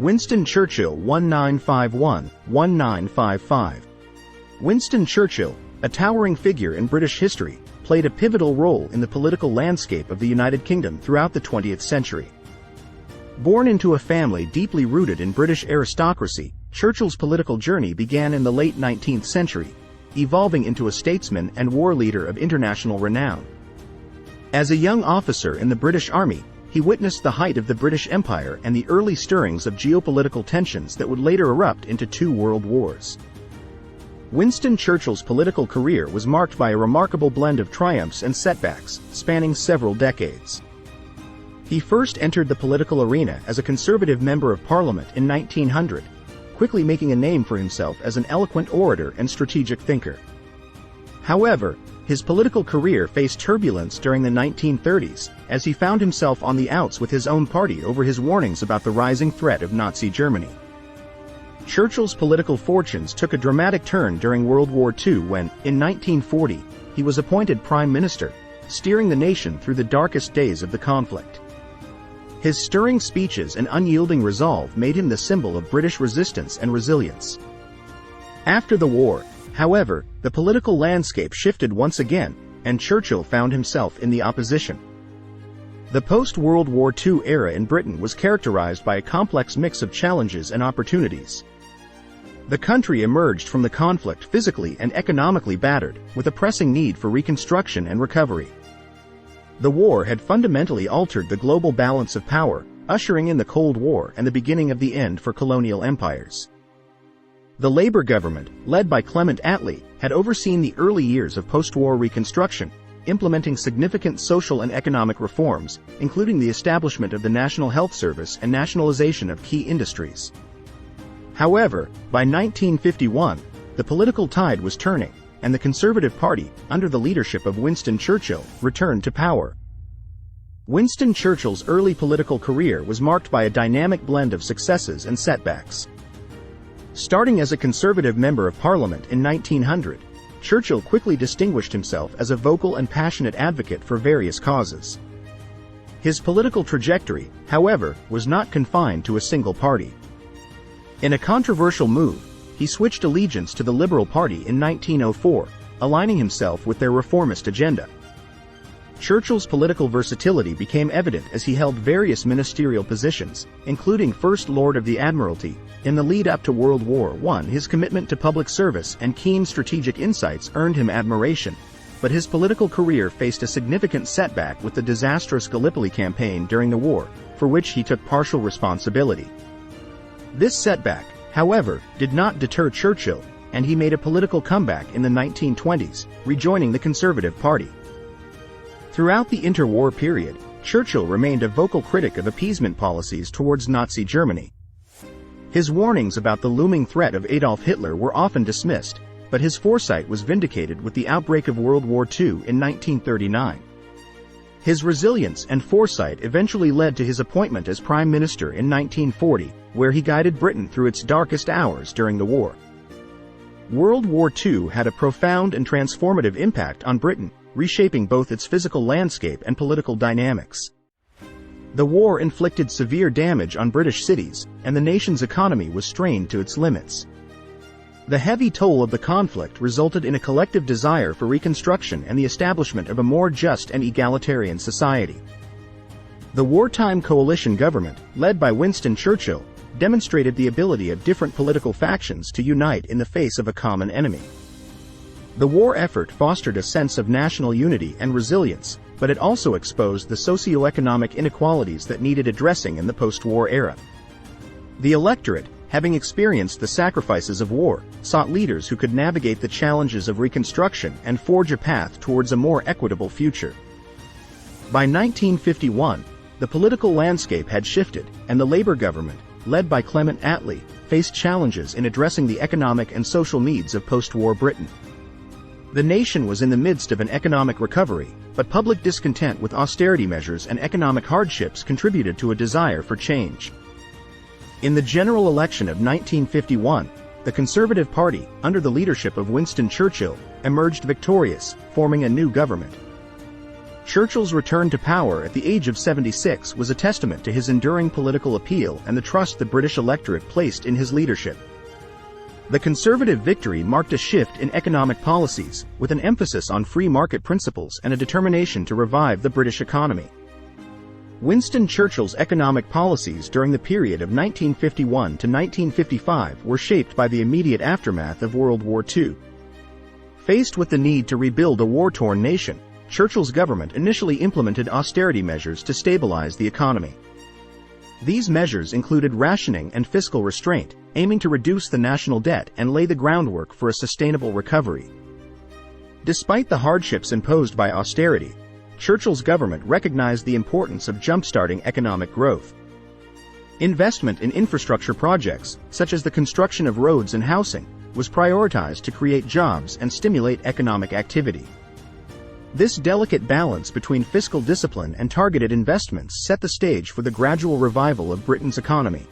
Winston Churchill 1951–1955. Winston Churchill, a towering figure in British history, played a pivotal role in the political landscape of the United Kingdom throughout the 20th century. Born into a family deeply rooted in British aristocracy, Churchill's political journey began in the late 19th century, evolving into a statesman and war leader of international renown. As a young officer in the British Army, he witnessed the height of the British Empire and the early stirrings of geopolitical tensions that would later erupt into two world wars. Winston Churchill's political career was marked by a remarkable blend of triumphs and setbacks, spanning several decades. He first entered the political arena as a Conservative Member of Parliament in 1900, quickly making a name for himself as an eloquent orator and strategic thinker. However, his political career faced turbulence during the 1930s, as he found himself on the outs with his own party over his warnings about the rising threat of Nazi Germany. Churchill's political fortunes took a dramatic turn during World War II when, in 1940, he was appointed Prime Minister, steering the nation through the darkest days of the conflict. His stirring speeches and unyielding resolve made him the symbol of British resistance and resilience. After the war, however, the political landscape shifted once again, and Churchill found himself in the opposition. The post-World War II era in Britain was characterized by a complex mix of challenges and opportunities. The country emerged from the conflict physically and economically battered, with a pressing need for reconstruction and recovery. The war had fundamentally altered the global balance of power, ushering in the Cold War and the beginning of the end for colonial empires. The Labour government, led by Clement Attlee, had overseen the early years of post-war reconstruction, implementing significant social and economic reforms, including the establishment of the National Health Service and nationalization of key industries. However, by 1951, the political tide was turning, and the Conservative Party, under the leadership of Winston Churchill, returned to power. Winston Churchill's early political career was marked by a dynamic blend of successes and setbacks. Starting as a Conservative Member of Parliament in 1900, Churchill quickly distinguished himself as a vocal and passionate advocate for various causes. His political trajectory, however, was not confined to a single party. In a controversial move, he switched allegiance to the Liberal Party in 1904, aligning himself with their reformist agenda. Churchill's political versatility became evident as he held various ministerial positions, including First Lord of the Admiralty. In the lead-up to World War I, his commitment to public service and keen strategic insights earned him admiration, but his political career faced a significant setback with the disastrous Gallipoli campaign during the war, for which he took partial responsibility. This setback, however, did not deter Churchill, and he made a political comeback in the 1920s, rejoining the Conservative Party. Throughout the interwar period, Churchill remained a vocal critic of appeasement policies towards Nazi Germany. His warnings about the looming threat of Adolf Hitler were often dismissed, but his foresight was vindicated with the outbreak of World War II in 1939. His resilience and foresight eventually led to his appointment as Prime Minister in 1940, where he guided Britain through its darkest hours during the war. World War II had a profound and transformative impact on Britain, reshaping both its physical landscape and political dynamics. The war inflicted severe damage on British cities, and the nation's economy was strained to its limits. The heavy toll of the conflict resulted in a collective desire for reconstruction and the establishment of a more just and egalitarian society. The wartime coalition government, led by Winston Churchill, demonstrated the ability of different political factions to unite in the face of a common enemy. The war effort fostered a sense of national unity and resilience, but it also exposed the socio-economic inequalities that needed addressing in the post-war era. The electorate, having experienced the sacrifices of war, sought leaders who could navigate the challenges of reconstruction and forge a path towards a more equitable future. By 1951, the political landscape had shifted, and the Labour government, led by Clement Attlee, faced challenges in addressing the economic and social needs of post-war Britain. The nation was in the midst of an economic recovery, but public discontent with austerity measures and economic hardships contributed to a desire for change. In the general election of 1951, the Conservative Party, under the leadership of Winston Churchill, emerged victorious, forming a new government. Churchill's return to power at the age of 76 was a testament to his enduring political appeal and the trust the British electorate placed in his leadership. The Conservative victory marked a shift in economic policies, with an emphasis on free market principles and a determination to revive the British economy. Winston Churchill's economic policies during the period of 1951 to 1955 were shaped by the immediate aftermath of World War II. Faced with the need to rebuild a war-torn nation, Churchill's government initially implemented austerity measures to stabilize the economy. These measures included rationing and fiscal restraint, aiming to reduce the national debt and lay the groundwork for a sustainable recovery. Despite the hardships imposed by austerity, Churchill's government recognized the importance of jump-starting economic growth. Investment in infrastructure projects, such as the construction of roads and housing, was prioritized to create jobs and stimulate economic activity. This delicate balance between fiscal discipline and targeted investments set the stage for the gradual revival of Britain's economy.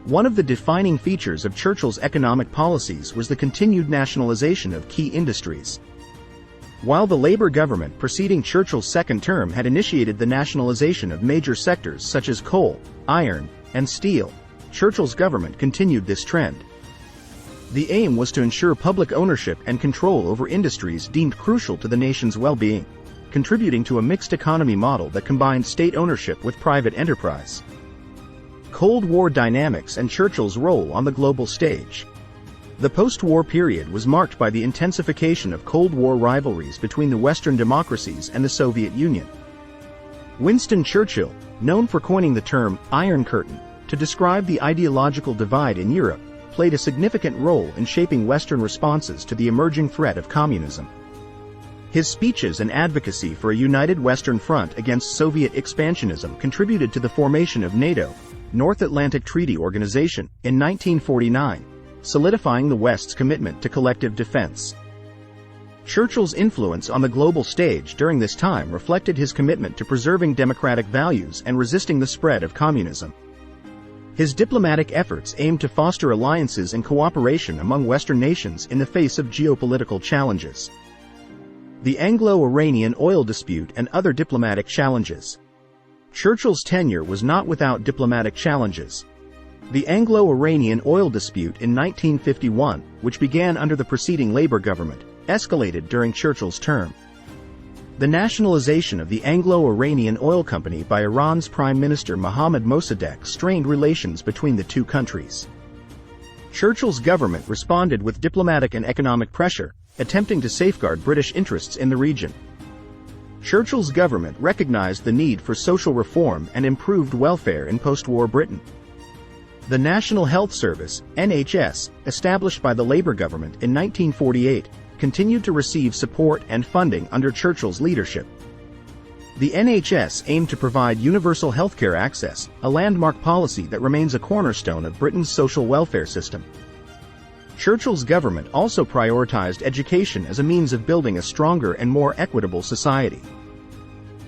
One of the defining features of Churchill's economic policies was the continued nationalization of key industries. While the Labour government preceding Churchill's second term had initiated the nationalization of major sectors such as coal, iron, and steel, Churchill's government continued this trend. The aim was to ensure public ownership and control over industries deemed crucial to the nation's well-being, contributing to a mixed economy model that combined state ownership with private enterprise. Cold War dynamics and Churchill's role on the global stage. The post-war period was marked by the intensification of Cold War rivalries between the Western democracies and the Soviet Union. Winston Churchill, known for coining the term Iron Curtain to describe the ideological divide in Europe, played a significant role in shaping Western responses to the emerging threat of communism. His speeches and advocacy for a united Western Front against Soviet expansionism contributed to the formation of NATO, North Atlantic Treaty Organization, in 1949, solidifying the West's commitment to collective defense. Churchill's influence on the global stage during this time reflected his commitment to preserving democratic values and resisting the spread of communism. His diplomatic efforts aimed to foster alliances and cooperation among Western nations in the face of geopolitical challenges. The Anglo-Iranian oil dispute and other diplomatic challenges. Churchill's tenure was not without diplomatic challenges. The Anglo-Iranian oil dispute in 1951, which began under the preceding Labour government, escalated during Churchill's term. The nationalization of the Anglo-Iranian Oil Company by Iran's Prime Minister Mohammad Mossadegh strained relations between the two countries. Churchill's government responded with diplomatic and economic pressure, attempting to safeguard British interests in the region. Churchill's government recognized the need for social reform and improved welfare in post-war Britain. The National Health Service, NHS, established by the Labour government in 1948, continued to receive support and funding under Churchill's leadership. The NHS aimed to provide universal healthcare access, a landmark policy that remains a cornerstone of Britain's social welfare system. Churchill's government also prioritized education as a means of building a stronger and more equitable society.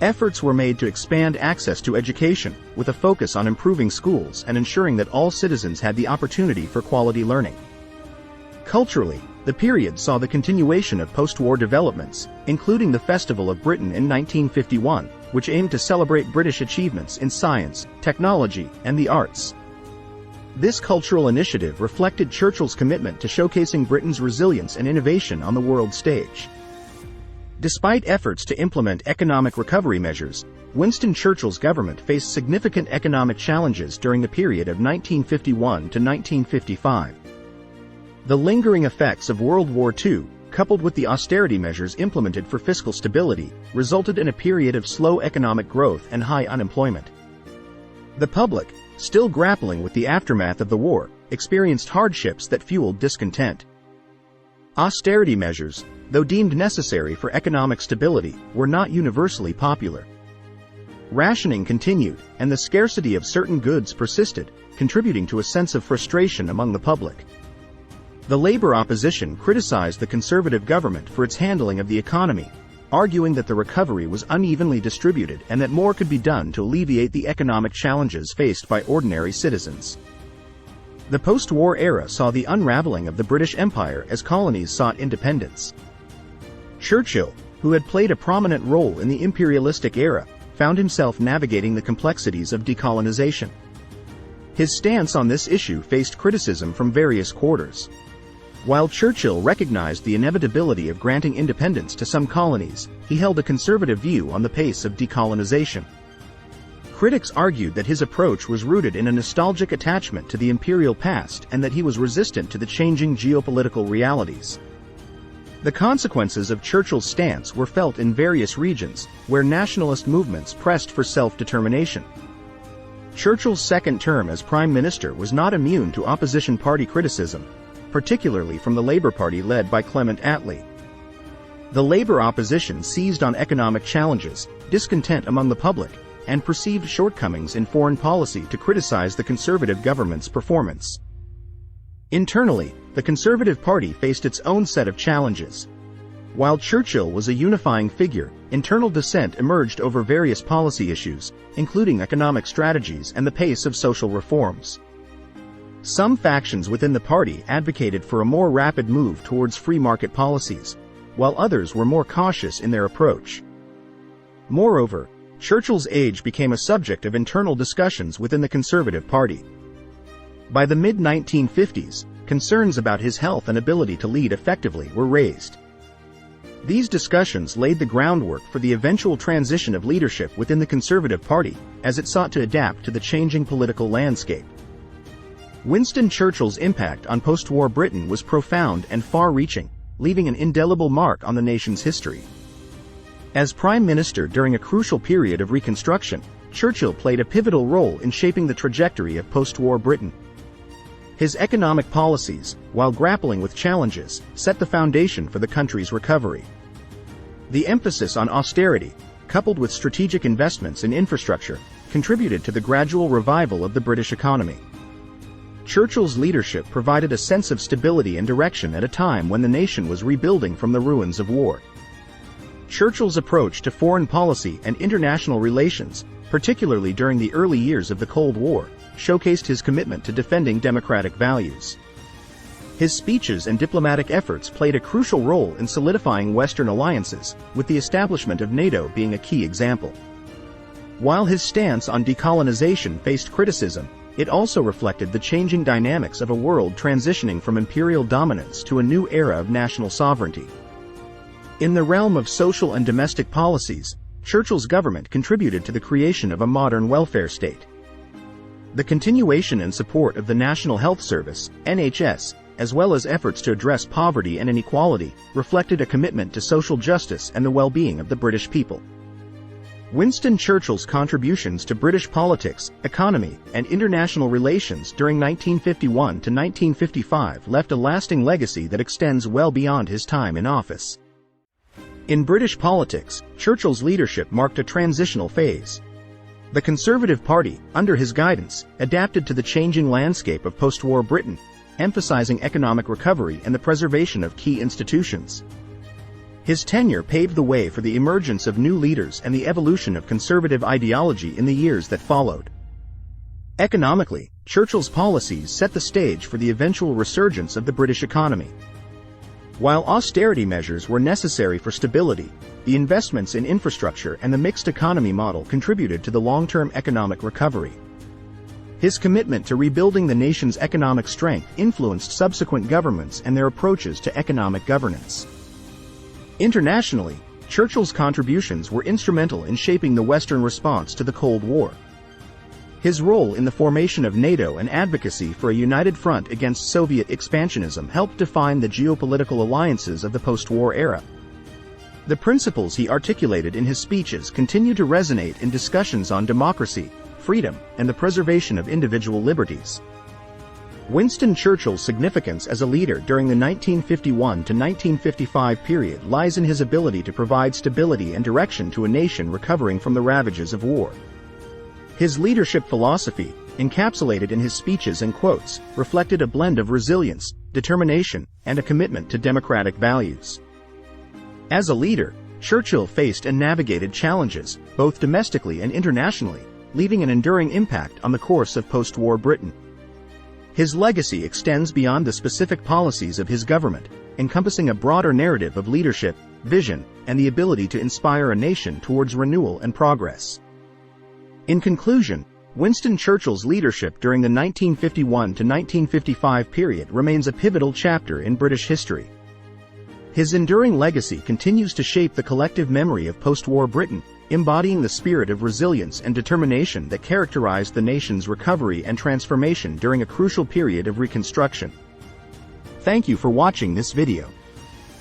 Efforts were made to expand access to education, with a focus on improving schools and ensuring that all citizens had the opportunity for quality learning. Culturally, the period saw the continuation of post-war developments, including the Festival of Britain in 1951, which aimed to celebrate British achievements in science, technology, and the arts. This cultural initiative reflected Churchill's commitment to showcasing Britain's resilience and innovation on the world stage. Despite efforts to implement economic recovery measures, Winston Churchill's government faced significant economic challenges during the period of 1951 to 1955. The lingering effects of World War II, coupled with the austerity measures implemented for fiscal stability, resulted in a period of slow economic growth and high unemployment. The public, still grappling with the aftermath of the war, experienced hardships that fueled discontent. Austerity measures, though deemed necessary for economic stability, were not universally popular. Rationing continued, and the scarcity of certain goods persisted, contributing to a sense of frustration among the public. The Labour opposition criticized the Conservative government for its handling of the economy, arguing that the recovery was unevenly distributed and that more could be done to alleviate the economic challenges faced by ordinary citizens. The post-war era saw the unraveling of the British Empire as colonies sought independence. Churchill, who who had played a prominent role in the imperialistic era, found himself navigating the complexities of decolonization. His stance on this issue faced criticism from various quarters. While Churchill recognized the inevitability of granting independence to some colonies, he held a conservative view on the pace of decolonization. Critics argued that his approach was rooted in a nostalgic attachment to the imperial past and that he was resistant to the changing geopolitical realities. The consequences of Churchill's stance were felt in various regions, where nationalist movements pressed for self-determination. Churchill's second term as Prime Minister was not immune to opposition party criticism, particularly from the Labour Party led by Clement Attlee. The Labour opposition seized on economic challenges, discontent among the public, and perceived shortcomings in foreign policy to criticize the Conservative government's performance. Internally, the Conservative Party faced its own set of challenges. While Churchill was a unifying figure, internal dissent emerged over various policy issues, including economic strategies and the pace of social reforms. Some factions within the party advocated for a more rapid move towards free market policies, while others were more cautious in their approach. Moreover, Churchill's age became a subject of internal discussions within the Conservative Party. By the mid-1950s, concerns about his health and ability to lead effectively were raised. These discussions laid the groundwork for the eventual transition of leadership within the Conservative Party, as it sought to adapt to the changing political landscape. Winston Churchill's impact on post-war Britain was profound and far-reaching, leaving an indelible mark on the nation's history. As Prime Minister during a crucial period of Reconstruction, Churchill played a pivotal role in shaping the trajectory of post-war Britain. His economic policies, while grappling with challenges, set the foundation for the country's recovery. The emphasis on austerity, coupled with strategic investments in infrastructure, contributed to the gradual revival of the British economy. Churchill's leadership provided a sense of stability and direction at a time when the nation was rebuilding from the ruins of war. Churchill's approach to foreign policy and international relations, particularly during the early years of the Cold War, showcased his commitment to defending democratic values. His speeches and diplomatic efforts played a crucial role in solidifying Western alliances, with the establishment of NATO being a key example. While his stance on decolonization faced criticism, it also reflected the changing dynamics of a world transitioning from imperial dominance to a new era of national sovereignty. In the realm of social and domestic policies, Churchill's government contributed to the creation of a modern welfare state. The continuation and support of the National Health Service, NHS, as well as efforts to address poverty and inequality, reflected a commitment to social justice and the well-being of the British people. Winston Churchill's contributions to British politics, economy, and international relations during 1951 to 1955 left a lasting legacy that extends well beyond his time in office. In British politics, Churchill's leadership marked a transitional phase. The Conservative Party, under his guidance, adapted to the changing landscape of post-war Britain, emphasizing economic recovery and the preservation of key institutions. His tenure paved the way for the emergence of new leaders and the evolution of conservative ideology in the years that followed. Economically, Churchill's policies set the stage for the eventual resurgence of the British economy. While austerity measures were necessary for stability, the investments in infrastructure and the mixed economy model contributed to the long-term economic recovery. His commitment to rebuilding the nation's economic strength influenced subsequent governments and their approaches to economic governance. Internationally, Churchill's contributions were instrumental in shaping the Western response to the Cold War. His role in the formation of NATO and advocacy for a united front against Soviet expansionism helped define the geopolitical alliances of the post-war era. The principles he articulated in his speeches continue to resonate in discussions on democracy, freedom, and the preservation of individual liberties. Winston Churchill's significance as a leader during the 1951 to 1955 period lies in his ability to provide stability and direction to a nation recovering from the ravages of war. His leadership philosophy, encapsulated in his speeches and quotes, reflected a blend of resilience, determination, and a commitment to democratic values. As a leader, Churchill faced and navigated challenges, both domestically and internationally, leaving an enduring impact on the course of post-war Britain. His legacy extends beyond the specific policies of his government, encompassing a broader narrative of leadership, vision, and the ability to inspire a nation towards renewal and progress. In conclusion, Winston Churchill's leadership during the 1951 to 1955 period remains a pivotal chapter in British history. His enduring legacy continues to shape the collective memory of post-war Britain, embodying the spirit of resilience and determination that characterized the nation's recovery and transformation during a crucial period of Reconstruction. Thank you for watching this video.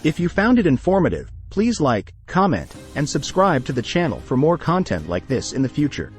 If you found it informative, please like, comment, and subscribe to the channel for more content like this in the future.